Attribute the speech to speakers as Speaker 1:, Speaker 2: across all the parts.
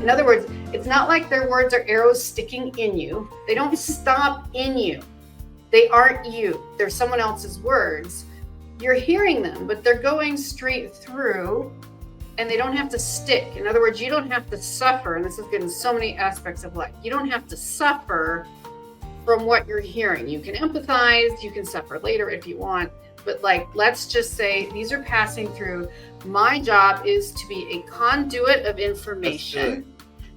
Speaker 1: In other words, it's not like their words are arrows sticking in you. They don't stop in you. They aren't you. They're someone else's words. You're hearing them, but they're going straight through and they don't have to stick. In other words, you don't have to suffer. And this is good in so many aspects of life. You don't have to suffer from what you're hearing. You can empathize, you can suffer later if you want, but let's just say these are passing through. My job is to be a conduit of information,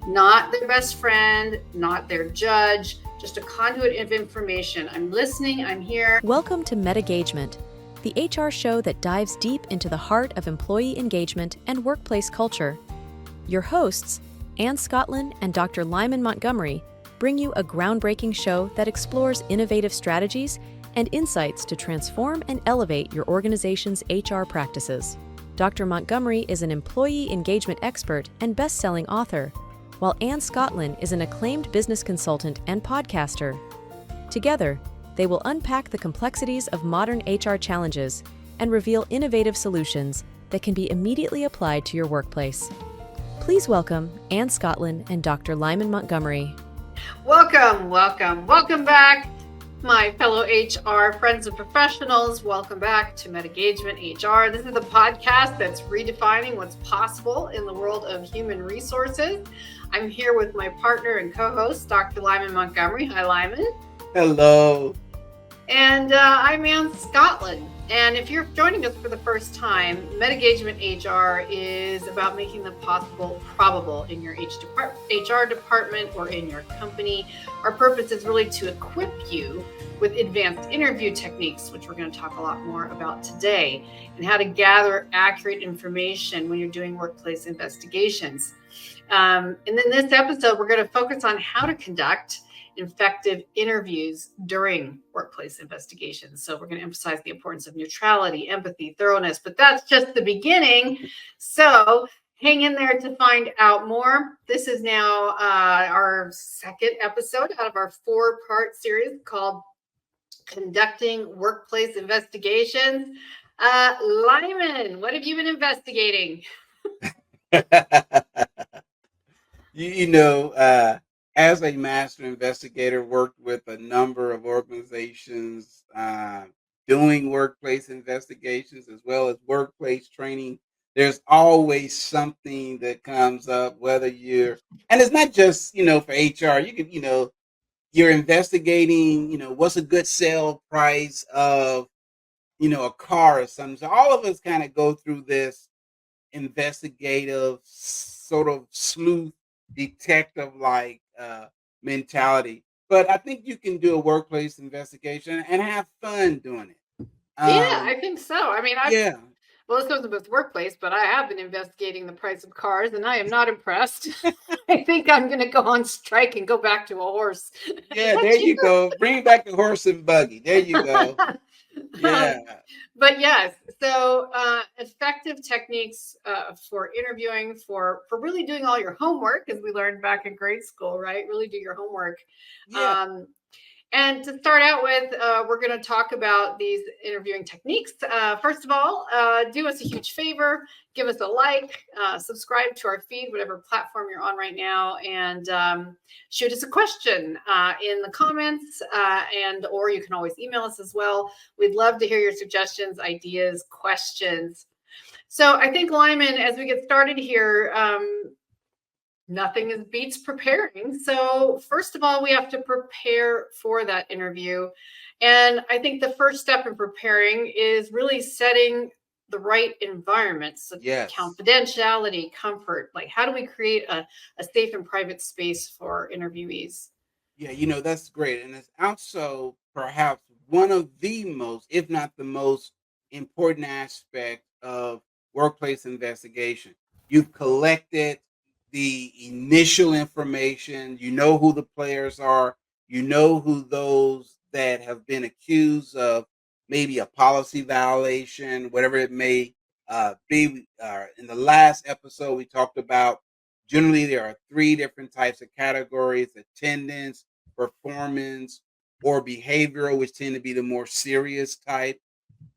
Speaker 1: not their best friend, not their judge, just a conduit of information. I'm listening, I'm here.
Speaker 2: Welcome to MetaGagement, the HR show that dives deep into the heart of employee engagement and workplace culture. Your hosts, Ann Scottlin and Dr. Lyman Montgomery, bring you a groundbreaking show that explores innovative strategies and insights to transform and elevate your organization's HR practices. Dr. Montgomery is an employee engagement expert and best-selling author, while Ann Scottlin is an acclaimed business consultant and podcaster. Together, they will unpack the complexities of modern HR challenges and reveal innovative solutions that can be immediately applied to your workplace. Please welcome Ann Scottlin and Dr. Lyman Montgomery.
Speaker 1: Welcome back, my fellow HR friends and professionals. Welcome back to MetaGagement-HR. This is the podcast that's redefining what's possible in the world of human resources. I'm here with my partner and co-host, Dr. Lyman Montgomery. Hi, Lyman.
Speaker 3: Hello.
Speaker 1: And I'm Ann Scottlin. And if you're joining us for the first time, MetaGagement-HR is about making the possible probable in your HR department or in your company. Our purpose is really to equip you with advanced interview techniques, which we're going to talk a lot more about today, and how to gather accurate information when you're doing workplace investigations. And in this episode, we're going to focus on how to conduct effective interviews during workplace investigations. So we're going to emphasize the importance of neutrality, empathy, thoroughness, but that's just the beginning. So hang in there to find out more. This is now our second episode out of our 4-part series called Conducting Workplace Investigations. Lyman, what have you been investigating?
Speaker 3: As a master investigator, worked with a number of organizations doing workplace investigations as well as workplace training. There's always something that comes up, and it's not just, for HR. You can, you're investigating, what's a good sale price of, a car or something. So all of us kind of go through this investigative sort of sleuth detective mentality, but I think you can do a workplace investigation and have fun doing it.
Speaker 1: I think so. I mean, well, this goes with workplace, but I have been investigating the price of cars and I am not impressed. I think I'm going to go on strike and go back to a horse.
Speaker 3: Yeah, there you go. Bring back the horse and buggy. There you go. Yeah.
Speaker 1: But yes, so effective techniques for interviewing, for really doing all your homework, as we learned back in grade school, right? Really do your homework.
Speaker 3: Yeah.
Speaker 1: And to start out with, we're going to talk about these interviewing techniques. First of all, do us a huge favor. Give us a like, subscribe to our feed, whatever platform you're on right now, and shoot us a question in the comments, or you can always email us as well. We'd love to hear your suggestions, ideas, questions. So I think, Lyman, as we get started here, nothing beats preparing. So first of all, we have to prepare for that interview. And I think the first step in preparing is really setting the right environment. So
Speaker 3: yes.
Speaker 1: Confidentiality, comfort, how do we create a safe and private space for interviewees?
Speaker 3: Yeah, that's great. And it's also perhaps one of the most, if not the most important aspect of workplace investigation. You've collected the initial information, you know who the players are, you know who those that have been accused of maybe a policy violation, whatever it may be. In the last episode, we talked about generally there are 3 different types of categories: attendance, performance, or behavioral, which tend to be the more serious type.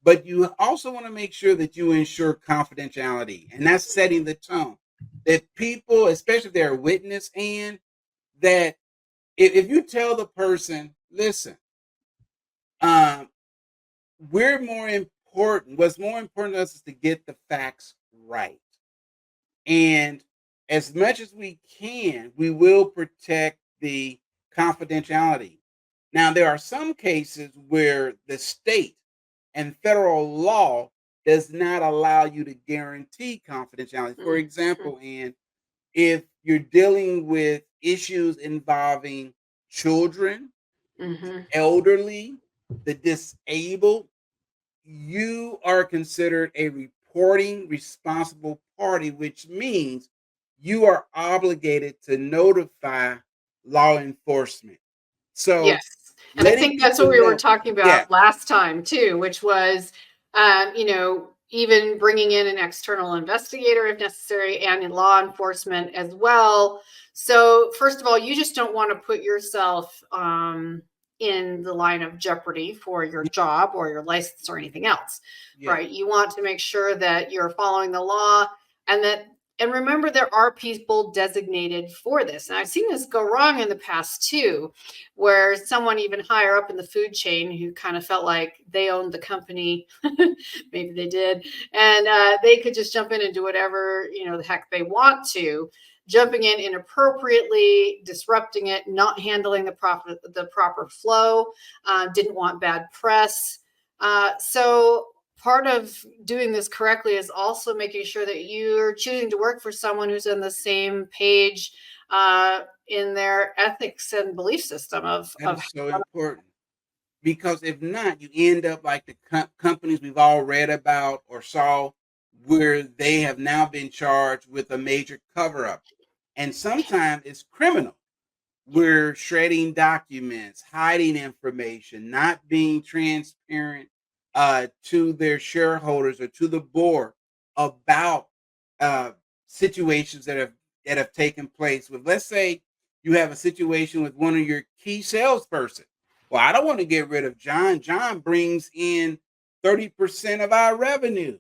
Speaker 3: But you also want to make sure that you ensure confidentiality, and that's setting the tone. that people, especially if they're a witness, and that if you tell the person, listen, um, we're more important. What's more important to us is to get the facts right. And as much as we can, we will protect the confidentiality. Now, there are some cases where the state and federal law does not allow you to guarantee confidentiality. For
Speaker 1: Mhm.
Speaker 3: example, and if you're dealing with issues involving children, the
Speaker 1: Mhm.
Speaker 3: elderly, the disabled, you are considered a reporting responsible party, which means you are obligated to notify law enforcement. So
Speaker 1: Yes. And I
Speaker 3: letting
Speaker 1: think that's what
Speaker 3: people
Speaker 1: we were
Speaker 3: know,
Speaker 1: talking
Speaker 3: yeah,
Speaker 1: about last time too, which was, even bringing in an external investigator if necessary and in law enforcement as well. So, first of all, you just don't want to put yourself in the line of jeopardy for your
Speaker 3: yeah,
Speaker 1: job or your license or anything else,
Speaker 3: yeah,
Speaker 1: right? You want to make sure that you're following the law and that and remember there are people designated for this. And I've seen this go wrong in the past too, where someone even higher up in the food chain who kind of felt like they owned the company, maybe they did, and they could just jump in and do whatever the heck they want to, jumping in inappropriately, disrupting it, not handling the proper flow, didn't want bad press. So part of doing this correctly is also making sure that you're choosing to work for someone who's on the same page in their ethics and belief system
Speaker 3: that
Speaker 1: of
Speaker 3: is so important. Because if not, you end up like the companies we've all read about or saw, where they have now been charged with a major cover up. And sometimes it's criminal. We're shredding documents, hiding information, not being transparent to their shareholders or to the board about uh, situations that have taken place. With, let's say, you have a situation with one of your key salesperson. Well, I don't want to get rid of John. John brings in 30% of our revenue,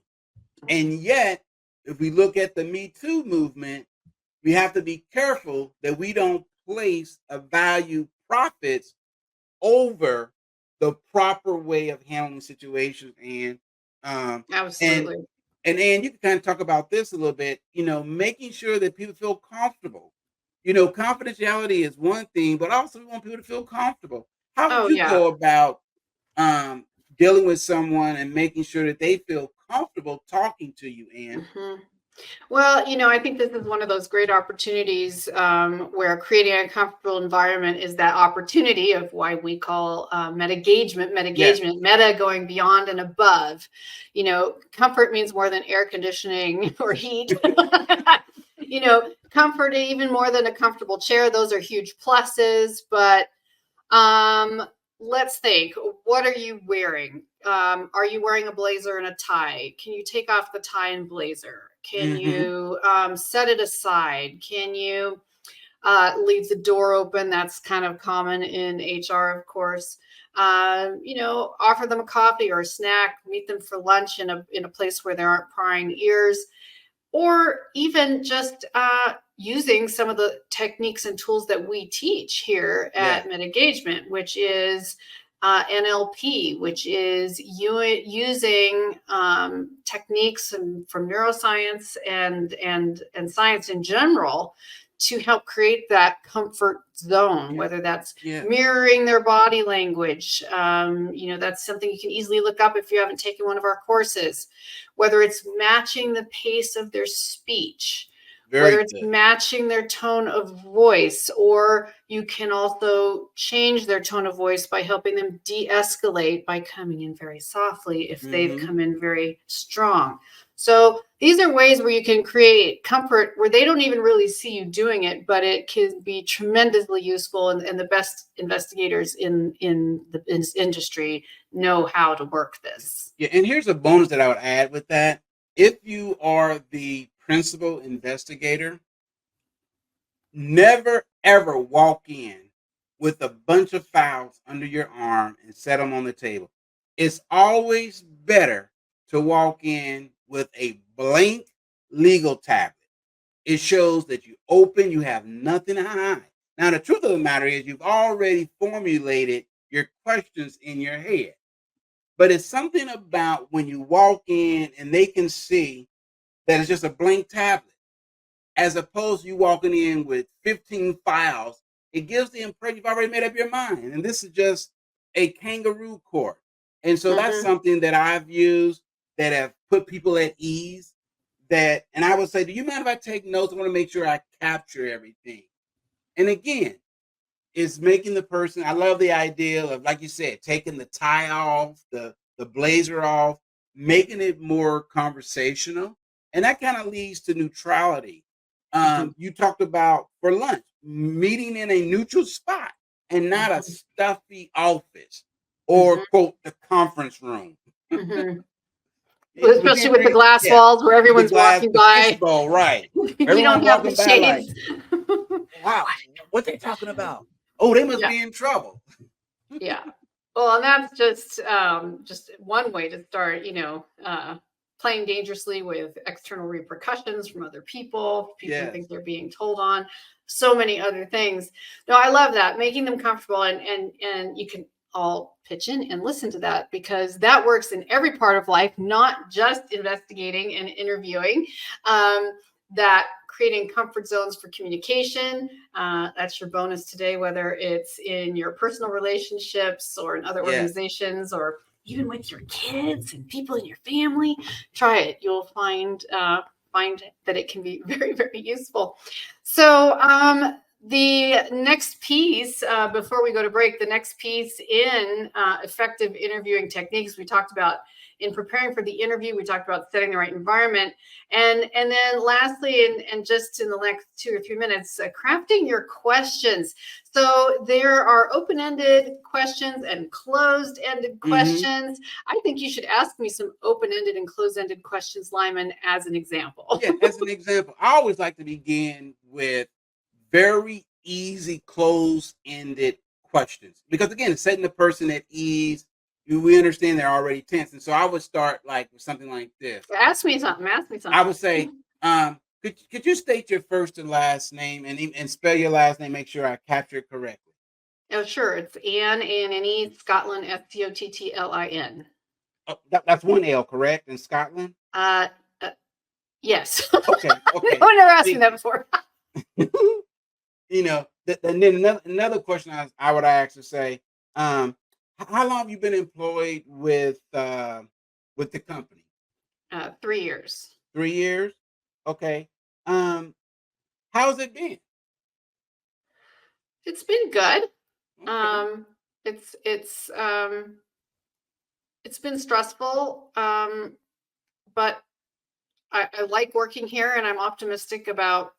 Speaker 3: and yet, if we look at the Me Too movement, we have to be careful that we don't place a value profits over the proper way of handling situations. And um and
Speaker 1: absolutely.
Speaker 3: and you can kind of talk about this a little bit, making sure that people feel comfortable. Confidentiality is one thing, but also we want people to feel comfortable. How would
Speaker 1: Oh
Speaker 3: you
Speaker 1: yeah.
Speaker 3: go about um dealing with someone and making sure that they feel comfortable talking to you, Ann?
Speaker 1: Mhm. Well, I think this is one of those great opportunities where creating a comfortable environment is that opportunity of why we call
Speaker 3: Yes.
Speaker 1: meta going beyond and above. Comfort means more than air conditioning or heat. Comfort even more than a comfortable chair. Those are huge pluses, but um, let's think. What are you wearing? Are you wearing a blazer and a tie? Can you take off the tie and blazer? Can
Speaker 3: Hmm.
Speaker 1: you set it aside? Can you leave the door open? That's kind of common in HR, of course. Offer them a coffee or a snack. Meet them for lunch in a place where there aren't prying ears, or even just using some of the techniques and tools that we teach here
Speaker 3: Yes.
Speaker 1: at MetaGagement, which is NLP, which is using techniques from neuroscience and science in general to help create that comfort zone,
Speaker 3: Yeah.
Speaker 1: whether that's
Speaker 3: Yeah.
Speaker 1: mirroring their body language. That's something you can easily look up if you haven't taken one of our courses, whether it's matching the pace of their speech, whether
Speaker 3: Very
Speaker 1: it's
Speaker 3: good.
Speaker 1: matching their tone of voice, or you can also change their tone of voice by helping them de escalate by coming in very softly if they've
Speaker 3: Hmm.
Speaker 1: come in very strong. So these are ways where you can create comfort where they don't even really see you doing it, but it can be tremendously useful. And the best investigators in this industry know how to work this.
Speaker 3: Yeah, and here's a bonus that I would add with that. If you are the principal investigator, never ever walk in with a bunch of files under your arm and set them on the table. It's always better to walk in with a blank legal tablet. It shows that you open, you have nothing to hide. Now, the truth of the matter is you've already formulated your questions in your head. But it's something about when you walk in and they can see that it's just a blank tablet, as opposed to you walking in with 15 files. It gives the impression you've already made up your mind. And this is just a kangaroo court. And so that's
Speaker 1: Mm-hmm.
Speaker 3: something that I've used that have put people at ease. And I would say, do you mind if I take notes? I want to make sure I capture everything. And again, it's making the person, I love the idea of, like you said, taking the tie off, the blazer off, making it more conversational. And that kind of leads to neutrality.
Speaker 1: Mm-hmm.
Speaker 3: You talked about for lunch, meeting in a neutral spot and not a stuffy office or,
Speaker 1: Mm-hmm.
Speaker 3: quote, the conference room.
Speaker 1: Mm-hmm.
Speaker 3: Within
Speaker 1: Especially with the glass
Speaker 3: yeah,
Speaker 1: walls where
Speaker 3: with the
Speaker 1: everyone's
Speaker 3: glass,
Speaker 1: walking
Speaker 3: the
Speaker 1: by.
Speaker 3: fishbowl, right.
Speaker 1: You
Speaker 3: Everyone
Speaker 1: don't have the
Speaker 3: walking by like,
Speaker 1: shades.
Speaker 3: wow, what they talking about? Oh, they must
Speaker 1: Yeah,
Speaker 3: be in trouble.
Speaker 1: yeah. Well, and that's just one way to start, playing dangerously with external repercussions from other people who
Speaker 3: Yes.
Speaker 1: think they're being told on, so many other things. No, I love that, making them comfortable, and you can all pitch in and listen to that, because that works in every part of life, not just investigating and interviewing. That creating comfort zones for communication, that's your bonus today, whether it's in your personal relationships or in other
Speaker 3: Yes.
Speaker 1: organizations, or even with your kids and people in your family. Try it. You'll find that it can be very, very useful. So the next piece, before we go to break, the next piece in effective interviewing techniques, we talked about in preparing for the interview, we talked about setting the right environment. And then lastly, and just in the next 2 or 3 minutes, crafting your questions. So there are open-ended questions and closed-ended
Speaker 3: Hmm.
Speaker 1: questions. I think you should ask me some open-ended and closed-ended questions, Lyman, as an example.
Speaker 3: Yeah, as an example, I always like to begin with very easy, closed-ended questions because again, it's setting the person at ease. We understand they're already tense, and so I would start like with something like this.
Speaker 1: Ask me something. Ask me
Speaker 3: I
Speaker 1: something.
Speaker 3: would say, could you state your first and last name and spell your last name? Make sure I capture it correctly.
Speaker 1: Oh, sure. It's Anne, Anne, Scotland, Scottlin.
Speaker 3: Oh, that's one L, correct? In Scotland.
Speaker 1: Uh, uh, yes.
Speaker 3: Okay,
Speaker 1: No
Speaker 3: okay.
Speaker 1: one ever asked me
Speaker 3: Thank
Speaker 1: that
Speaker 3: you.
Speaker 1: before.
Speaker 3: And then another question I would ask to say, how long have you been employed with the company?
Speaker 1: 3 years.
Speaker 3: 3 years. Okay. Um, how's it been?
Speaker 1: It's been good.
Speaker 3: Okay.
Speaker 1: Um, it's it's um, it's been stressful, but I like working here, and I'm optimistic about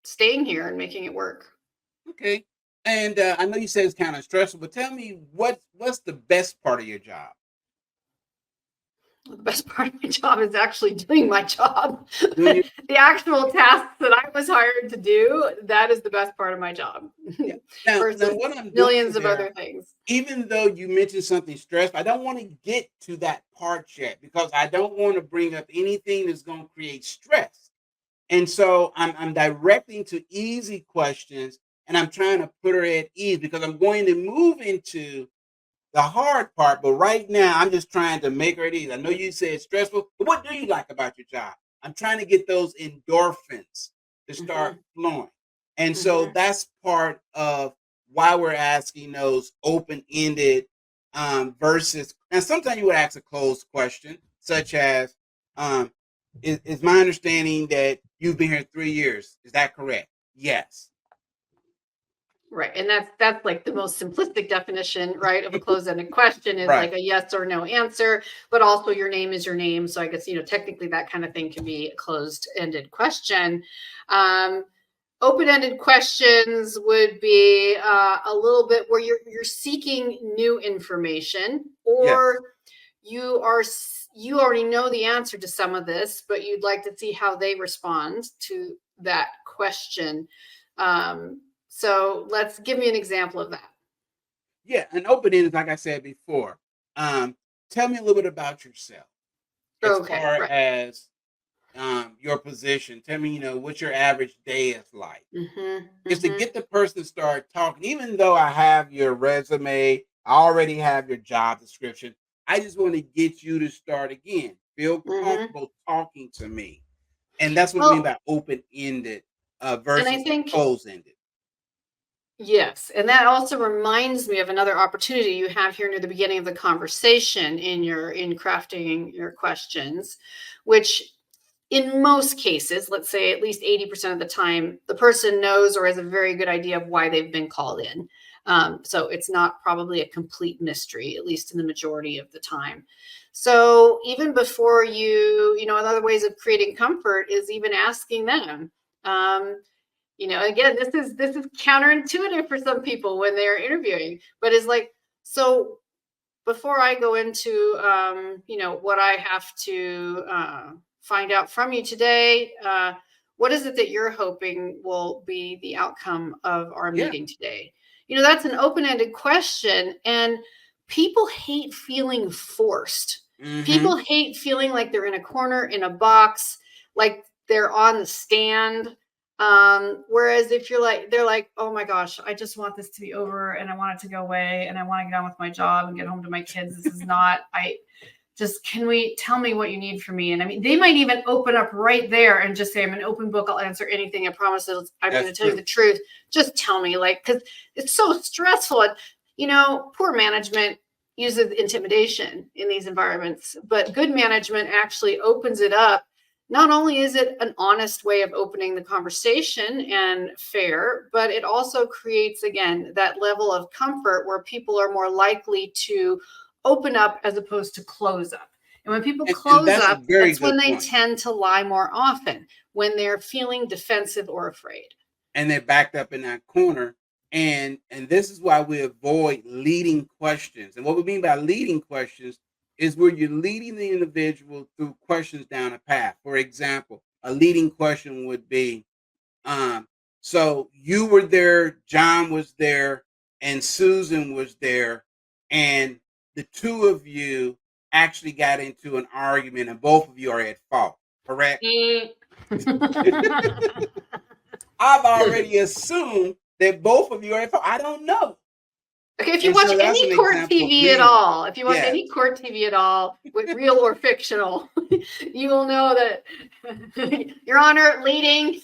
Speaker 1: staying here and making it work.
Speaker 3: Okay. And I know you said it's kind of stressful, but tell me what's the best part of your job?
Speaker 1: The best part of my job is actually doing my job.
Speaker 3: Doing your
Speaker 1: The actual tasks that I was hired to do, that is the best part of my job
Speaker 3: yeah. Now
Speaker 1: versus
Speaker 3: what I'm doing
Speaker 1: millions of
Speaker 3: there,
Speaker 1: other things.
Speaker 3: even though you mentioned something stressful, I don't want to get to that part yet because I don't want to bring up anything that's going to create stress. And so I'm directing to easy questions and I'm trying to put her at ease because I'm going to move into the hard part. But right now, I'm just trying to make her at ease. I know you said stressful, but what do you like about your job? I'm trying to get those endorphins to start
Speaker 1: Hmm.
Speaker 3: flowing. And so
Speaker 1: Hmm.
Speaker 3: that's part of why we're asking those open ended versus, and sometimes you would ask a closed question, such as, um, is my understanding that you've been here 3 years? Is that correct? Yes.
Speaker 1: Right. And that's like the most simplistic definition, right, of a closed-ended question is like
Speaker 3: Right.
Speaker 1: a yes or no answer, but also your name is your name. So I guess, technically that kind of thing can be a closed-ended question. Um, Open-ended questions would be a little bit where you're seeking new information,
Speaker 3: Yes.
Speaker 1: or you already know the answer to some of this, but you'd like to see how they respond to that question. So let's give me an example of that.
Speaker 3: Yeah. An open ended, like I said before. Tell me a little bit about yourself as
Speaker 1: Okay,
Speaker 3: far
Speaker 1: right.
Speaker 3: as your position. Tell me, what your average day is like.
Speaker 1: Mm-hmm.
Speaker 3: Is to
Speaker 1: Mm-hmm.
Speaker 3: get the person to start talking. Even though I have your resume, I already have your job description. I just want to get you to start again. Feel
Speaker 1: Mm-hmm.
Speaker 3: comfortable talking to me. And that's what I mean
Speaker 1: Well,
Speaker 3: by open-ended
Speaker 1: and I
Speaker 3: versus a
Speaker 1: think
Speaker 3: closed-ended.
Speaker 1: yes, and that also reminds me of another opportunity you have here near the beginning of the conversation in crafting your questions, which in most cases, let's say at least 80% of the time, the person knows or has a very good idea of why they've been called in. So it's not probably a complete mystery, at least in the majority of the time. So even before other ways of creating comfort is even asking them. Um, again, this is counterintuitive for some people when they're interviewing, but it's like, so before I go into what I have to find out from you today, what is it that you're hoping will be the outcome of our
Speaker 3: Yeah.
Speaker 1: meeting today? That's an open-ended question, and people hate feeling forced.
Speaker 3: Hmm.
Speaker 1: People hate feeling like they're in a corner in a box, like they're on the stand. Whereas if they're like, oh my gosh, I just want this to be over and I want it to go away and I want to get on with my job and get home to my kids. This is not, can we tell me what you need from me? And I mean, they might even open up right there and just say, I'm an open book. I'll answer anything. I promise I'm going
Speaker 3: That's
Speaker 1: to tell you
Speaker 3: true.
Speaker 1: the truth. Just tell me, because it's so stressful. And, poor management uses intimidation in these environments, but good management actually opens it up. Not only is it an honest way of opening the conversation and fair, but it also creates, again, that level of comfort where people are more likely to open up as opposed to close up. And when people
Speaker 3: And
Speaker 1: close
Speaker 3: that's a
Speaker 1: up,
Speaker 3: very
Speaker 1: that's when
Speaker 3: good
Speaker 1: they
Speaker 3: point.
Speaker 1: tend to lie more often, when they're feeling defensive or afraid.
Speaker 3: And they're backed up in that corner. And this is why we avoid leading questions. And what we mean by leading questions is where you're leading the individual through questions down a path. For example, a leading question would be, so you were there, John was there, and Susan was there, and the two of you actually got into an argument, and both of you are at fault, correct? I've already assumed that both of you are at fault. I don't know.
Speaker 1: Okay, if you
Speaker 3: And
Speaker 1: watch
Speaker 3: so that's an
Speaker 1: any court
Speaker 3: example of
Speaker 1: TV at
Speaker 3: leading.
Speaker 1: all, if you watch
Speaker 3: Yes.
Speaker 1: any court TV at all, with real or fictional, you will know that Your Honor, leading.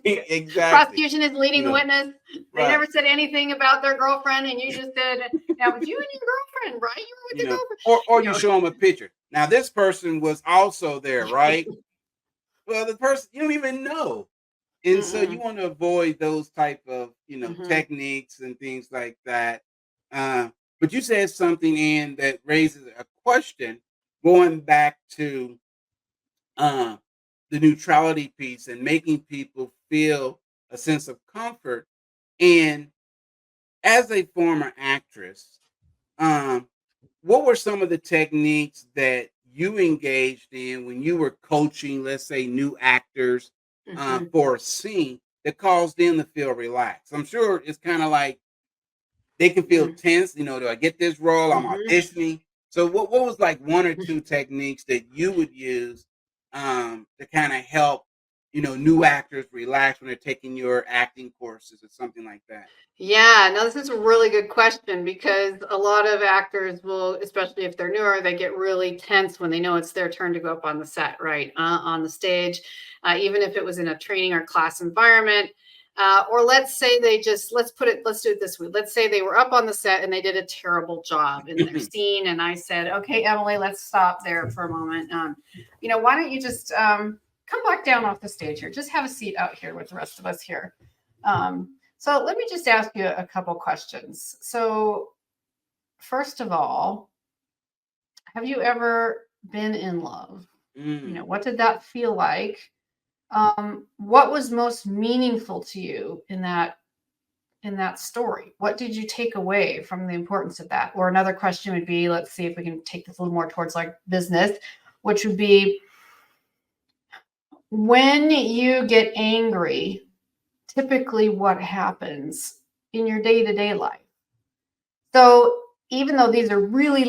Speaker 3: Exactly.
Speaker 1: Prosecution is leading
Speaker 3: You
Speaker 1: the
Speaker 3: know,
Speaker 1: witness. They
Speaker 3: right.
Speaker 1: never said anything about their girlfriend, and you just said, "Now, but you and your girlfriend, right? You were with
Speaker 3: You
Speaker 1: your
Speaker 3: know,
Speaker 1: girlfriend."
Speaker 3: or you show them a picture. Now this person was also there, right? Well, the person you don't even know. And so you
Speaker 1: Mm-mm.
Speaker 3: want to avoid those type of,
Speaker 1: Mhm.
Speaker 3: techniques and things like that. Uh, but you said something in that raises a question going back to uh, the neutrality piece and making people feel a sense of comfort. And as a former actress, um, what were some of the techniques that you engaged in when you were coaching, let's say, new actors
Speaker 1: Mhm.
Speaker 3: for a scene that caused them to feel relaxed? I'm sure it's kind of like they can feel
Speaker 1: Mm.
Speaker 3: tense. Do I get this role? I'm
Speaker 1: Mhm.
Speaker 3: auditioning. So, what was like one or two techniques that you would use to kind of help, new actors relax when they're taking your acting courses or something like that?
Speaker 1: Yeah, no, this is a really good question because a lot of actors will, especially if they're newer, they get really tense when they know it's their turn to go up on the set, right? On the stage, even if it was in a training or class environment. Or let's say let's do it this way. Let's say they were up on the set and they did a terrible job in their scene. And I said, okay, Emily, let's stop there for a moment. Why don't you just come back down off the stage here? Just have a seat out here with the rest of us here. So let me just ask you a couple questions. So first of all, have you ever been in love?
Speaker 3: Mm.
Speaker 1: What did that feel like? What was most meaningful to you in that story? What did you take away from the importance of that? Or another question would be, let's see if we can take this a little more towards like business, which would be when you get angry, typically what happens in your day-to-day life? So even though these are really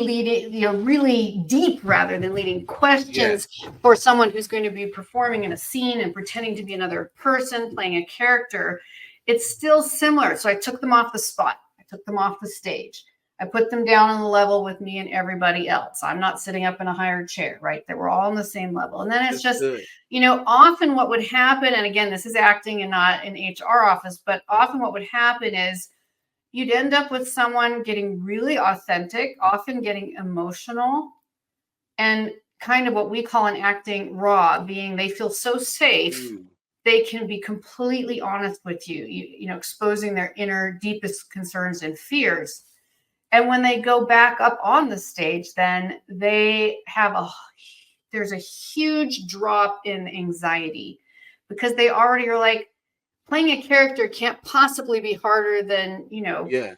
Speaker 1: really deep rather than leading questions
Speaker 3: Yes.
Speaker 1: for someone who's going to be performing in a scene and pretending to be another person playing a character, it's still similar. So I took them off the spot. I took them off the stage. I put them down on the level with me and everybody else. I'm not sitting up in a higher chair, right? They were all on the same level. And then it's
Speaker 3: That's
Speaker 1: just,
Speaker 3: good.
Speaker 1: often what would happen, and again, this is acting and not an HR office, but often what would happen is you'd end up with someone getting really authentic, often getting emotional, and kind of what we call in acting raw, being they feel so safe
Speaker 3: Mm.
Speaker 1: they can be completely honest with you, exposing their inner deepest concerns and fears. And when they go back up on the stage, then there's a huge drop in anxiety because they already are like, playing a character can't possibly be harder than,
Speaker 3: Yes.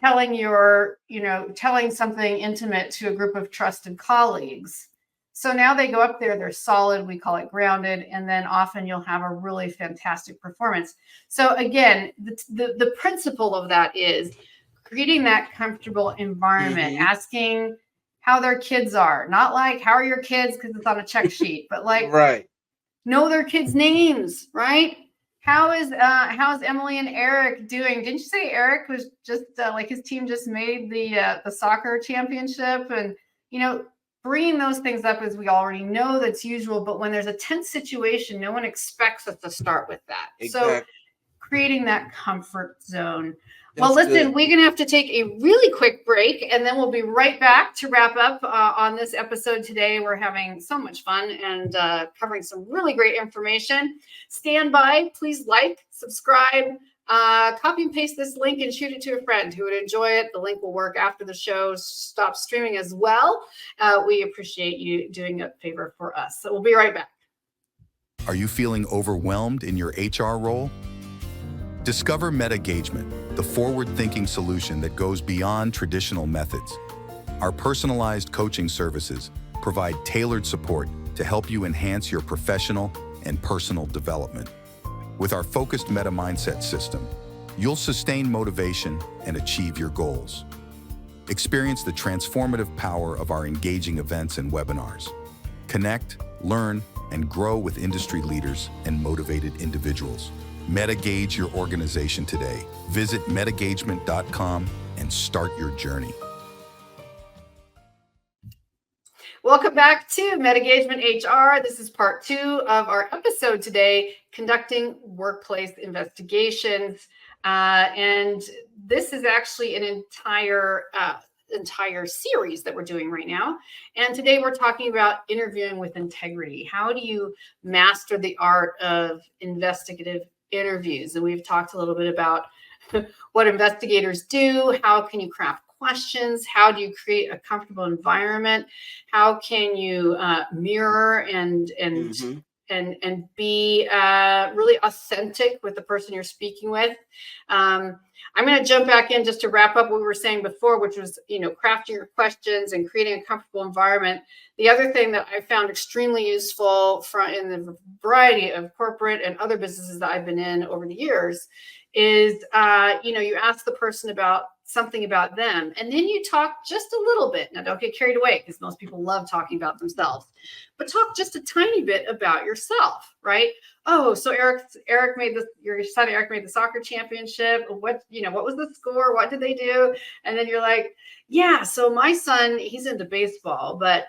Speaker 1: telling something intimate to a group of trusted colleagues. So now they go up there, they're solid, we call it grounded, and then often you'll have a really fantastic performance. So again, the principle of that is creating that comfortable environment,
Speaker 3: Hmm.
Speaker 1: asking how their kids are, not like, how are your kids? Because it's on a check sheet, but like,
Speaker 3: Right.
Speaker 1: know their kids' names, right? How's Emily and Eric doing? Didn't you say Eric was just like his team just made the soccer championship? And bringing those things up, as we already know, that's usual. But when there's a tense situation, no one expects us to start with that. So
Speaker 3: Exactly.
Speaker 1: creating that comfort zone. Well,
Speaker 3: That's
Speaker 1: listen,
Speaker 3: good.
Speaker 1: we're going to have to take a really quick break, and then we'll be right back to wrap up on this episode today. We're having so much fun and covering some really great information. Stand by. Please like, subscribe, copy and paste this link and shoot it to a friend who would enjoy it. The link will work after the show stops streaming as well. We appreciate you doing a favor for us. So we'll be right back.
Speaker 4: Are you feeling overwhelmed in your HR role? Discover MetaGagement, the forward-thinking solution that goes beyond traditional methods. Our personalized coaching services provide tailored support to help you enhance your professional and personal development. With our focused meta mindset system, you'll sustain motivation and achieve your goals. Experience the transformative power of our engaging events and webinars. Connect, learn, and grow with industry leaders and motivated individuals. MetaGage your organization today. Visit MetaGagement.com and start your journey.
Speaker 1: Welcome back to MetaGagement-HR. This is part 2 of our episode today, conducting workplace investigations. And this is actually an entire series that we're doing right now. And today we're talking about interviewing with integrity. How do you master the art of investigative interviews? And we've talked a little bit about what investigators do. How can you craft questions? How do you create a comfortable environment? How can you mirror and be really authentic with the person you're speaking with? I'm going to jump back in just to wrap up what we were saying before, which was, crafting your questions and creating a comfortable environment. The other thing that I found extremely useful in the variety of corporate and other businesses that I've been in over the years is, you ask the person about something about them, and then you talk just a little bit. Now, don't get carried away because most people love talking about themselves, but talk just a tiny bit about yourself, right? Oh, so your son Eric made the soccer championship. What was the score? What did they do? And then you're like, yeah, so my son, he's into baseball, but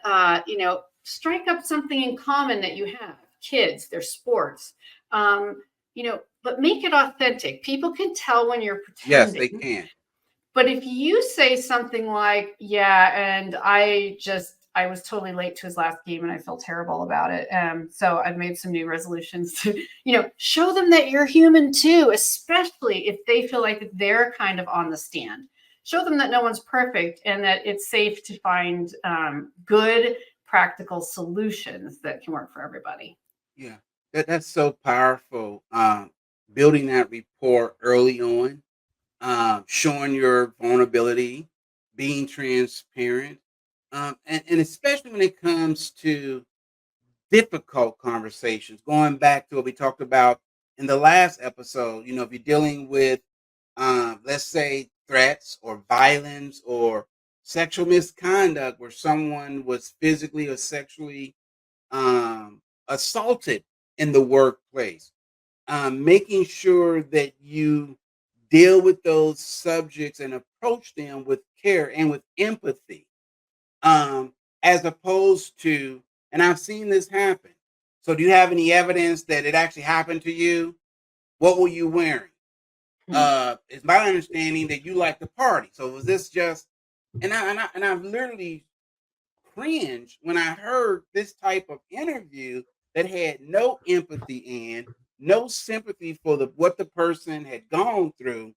Speaker 1: strike up something in common that you have. Kids, their sports. But make it authentic. People can tell when you're
Speaker 3: Yes, they
Speaker 1: pretending.
Speaker 3: can.
Speaker 1: But if you say something like, yeah, and I was totally late to his last game and I feel terrible about it. So I've made some new resolutions to, show them that you're human too, especially if they feel like they're kind of on the stand. Show them that no one's perfect and that it's safe to find good, practical solutions that can work for everybody.
Speaker 3: Yeah, that's so powerful. Building that rapport early on, showing your vulnerability, being transparent, and especially when it comes to difficult conversations. Going back to what we talked about in the last episode, if you're dealing with, let's say, threats or violence or sexual misconduct where someone was physically or sexually assaulted in the workplace, making sure that you deal with those subjects and approach them with care and with empathy, um, as opposed to, and I've seen this happen. So, do you have any evidence that it actually happened to you? What were you wearing? It's my understanding that you like to party. So, was this just? I've literally cringed when I heard this type of interview that had no empathy and no sympathy for what the person had gone through.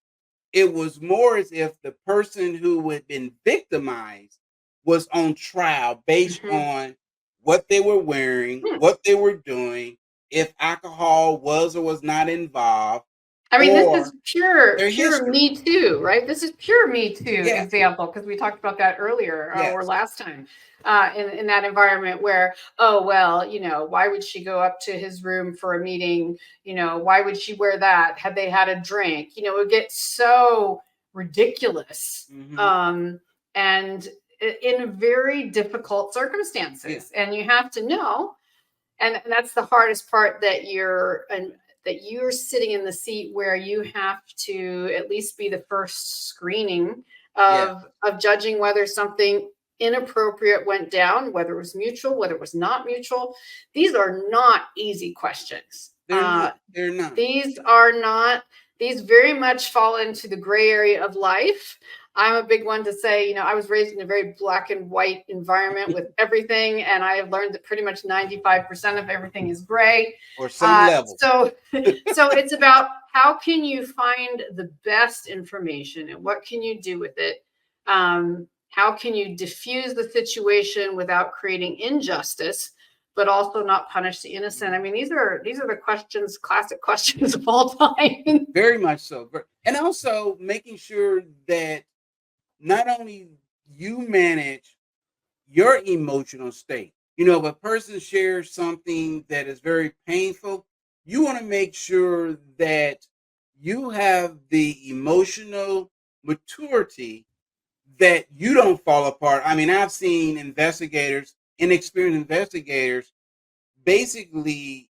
Speaker 3: It was more as if the person who had been victimized was on trial based
Speaker 1: Mhm.
Speaker 3: on what they were wearing,
Speaker 1: Hmm.
Speaker 3: what they were doing, if alcohol was or was not involved,
Speaker 1: I mean, this is
Speaker 3: or
Speaker 1: pure,
Speaker 3: their
Speaker 1: pure
Speaker 3: history.
Speaker 1: Me Too, right? This is pure Me Too
Speaker 3: Yes,
Speaker 1: example because we talked about that earlier or
Speaker 3: yes.
Speaker 1: last time in that environment where, oh, well, why would she go up to his room for a meeting? Why would she wear that? Had they had a drink? It would get so ridiculous
Speaker 3: Hmm.
Speaker 1: and in very difficult
Speaker 3: Yeah.
Speaker 1: circumstances. And you have to know, and that's the hardest part, that you're sitting in the seat where you have to at least be the first screening
Speaker 3: Yeah.
Speaker 1: of judging whether something inappropriate went down, whether it was mutual, whether it was not mutual. These are not easy questions.
Speaker 3: They're not. They're not.
Speaker 1: These are not, these very much fall into the gray area of life. I'm a big one to say, I was raised in a very black and white environment with everything, and I have learned that pretty much 95% of everything is gray.
Speaker 3: Or some level.
Speaker 1: So, so it's about how can you find the best information and what can you do with it? How can you diffuse the situation without creating injustice, but also not punish the innocent? I mean, these are the questions, classic questions of all time.
Speaker 3: Very much so. And also making sure that not only you manage your emotional state. If a person shares something that is very painful, you want to make sure that you have the emotional maturity that you don't fall apart. I mean, I've seen investigators, inexperienced investigators, basically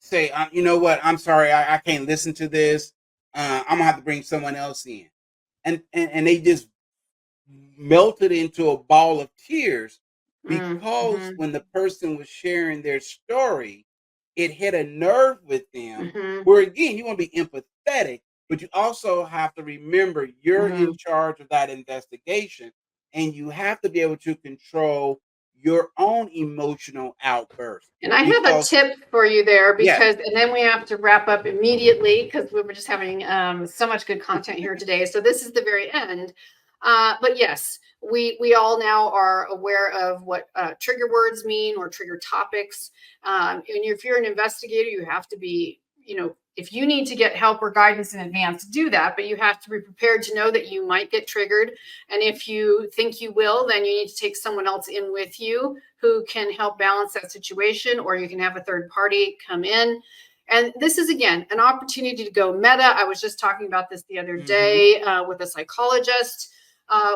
Speaker 3: say, you know what, I'm sorry, I can't listen to this. I'm gonna have to bring someone else in. And they just melted into a ball of tears because
Speaker 1: Mm-hmm,
Speaker 3: when the person was sharing their story, it hit a nerve with them.
Speaker 1: mm-hmm,
Speaker 3: Where again, you want to be empathetic, but you also have to remember you're
Speaker 1: mm-hmm.
Speaker 3: in charge of that investigation and you have to be able to control your own emotional outburst.
Speaker 1: And I have a
Speaker 3: Because,
Speaker 1: tip for you there
Speaker 3: yes,
Speaker 1: because, and then we have to wrap up immediately because we were just having so much good content here today. So this is the very end. But yes, we all now are aware of what trigger words mean or trigger topics. And if you're an investigator, you have to be, if you need to get help or guidance in advance, do that. But you have to be prepared to know that you might get triggered. And if you think you will, then you need to take someone else in with you who can help balance that situation, or you can have a third party come in. And this is, again, an opportunity to go meta. I was just talking about this the other
Speaker 3: hmm,
Speaker 1: day with a psychologist,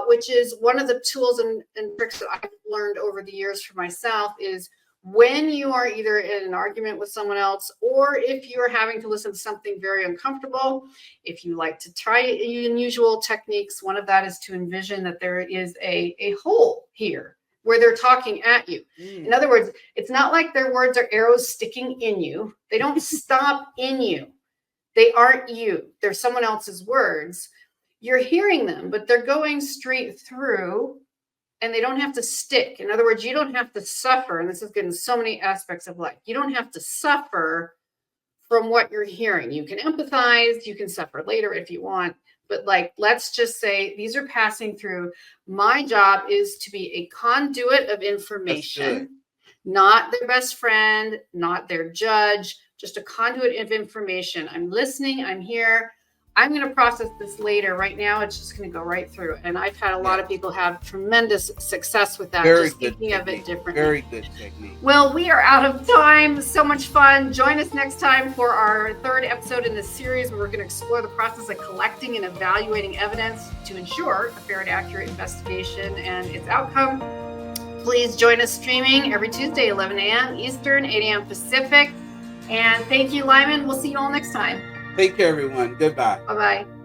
Speaker 1: which is one of the tools and tricks that I've learned over the years for myself is when you are either in an argument with someone else or if you're having to listen to something very uncomfortable, if you like to try unusual techniques, one of that is to envision that there is a hole here where they're talking at you. In
Speaker 3: mm,
Speaker 1: other words, it's not like their words are arrows sticking in you. They don't stop in you. They aren't you. They're someone else's words. You're hearing them, but they're going straight through and they don't have to stick. In other words, you don't have to suffer. And this is good in so many aspects of life. You don't have to suffer from what you're hearing. You can empathize, you can suffer later if you want, but like, let's just say these are passing through. My job is to be a conduit of
Speaker 3: that's good.
Speaker 1: information, not their best friend, not their judge, just a conduit of information. I'm listening, I'm here. I'm going to process this later. Right now, it's just going to go right through. And I've had a lot of people have tremendous success with that,
Speaker 3: Very
Speaker 1: just
Speaker 3: good
Speaker 1: thinking of it
Speaker 3: technique.
Speaker 1: differently.
Speaker 3: Very good technique.
Speaker 1: Well, we are out of time. So much fun. Join us next time for our third episode in this series where we're going to explore the process of collecting and evaluating evidence to ensure a fair and accurate investigation and its outcome. Please join us streaming every Tuesday, 11 a.m. Eastern, 8 a.m. Pacific. And thank you, Lyman. We'll see you all next time.
Speaker 3: Take care, everyone. Goodbye.
Speaker 1: Bye-bye.